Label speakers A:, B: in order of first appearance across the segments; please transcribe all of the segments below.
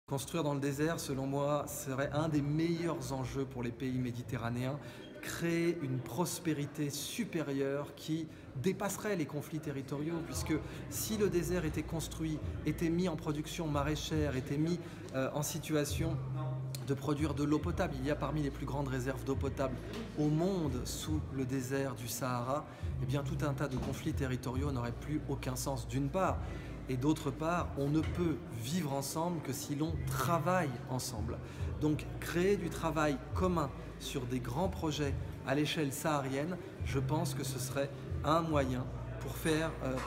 A: Construire dans le désert, selon moi, serait un des meilleurs enjeux pour les pays méditerranéens. Créer une prospérité supérieure qui dépasserait les conflits territoriaux, puisque si le désert était construit, était mis en production maraîchère, était mis en situation de produire de l'eau potable, il y a parmi les plus grandes réserves d'eau potable au monde sous le désert du Sahara, eh bien tout un tas de conflits territoriaux n'auraient plus aucun sens d'une part. Et d'autre part, on ne peut vivre ensemble que si l'on travaille ensemble. Donc créer du travail commun sur des grands projets à l'échelle saharienne, je pense que ce serait un moyen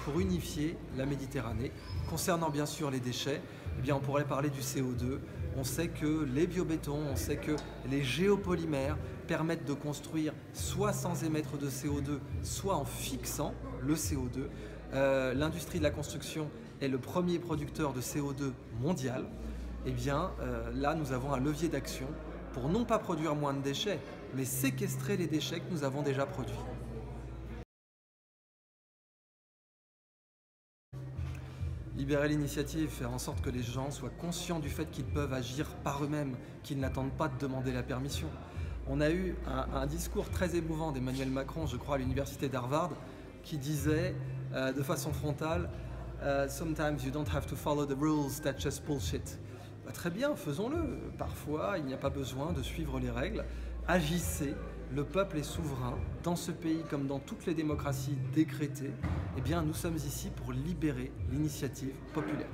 A: pour unifier la Méditerranée. Concernant bien sûr les déchets, eh bien on pourrait parler du CO2. On sait que les biobétons, on sait que les géopolymères permettent de construire soit sans émettre de CO2, soit en fixant le CO2. L'industrie de la construction est le premier producteur de CO2 mondial. Eh bien là nous avons un levier d'action pour non pas produire moins de déchets, mais séquestrer les déchets que nous avons déjà produits. Libérer l'initiative, faire en sorte que les gens soient conscients du fait qu'ils peuvent agir par eux-mêmes, qu'ils n'attendent pas de demander la permission. On a eu un discours très émouvant d'Emmanuel Macron, je crois, à l'université d'Harvard, qui disait de façon frontale Sometimes you don't have to follow the rules, that's just bullshit. Très bien, faisons-le. Parfois, il n'y a pas besoin de suivre les règles. Agissez, le peuple est souverain. Dans ce pays, comme dans toutes les démocraties décrétées, eh bien, nous sommes ici pour libérer l'initiative populaire.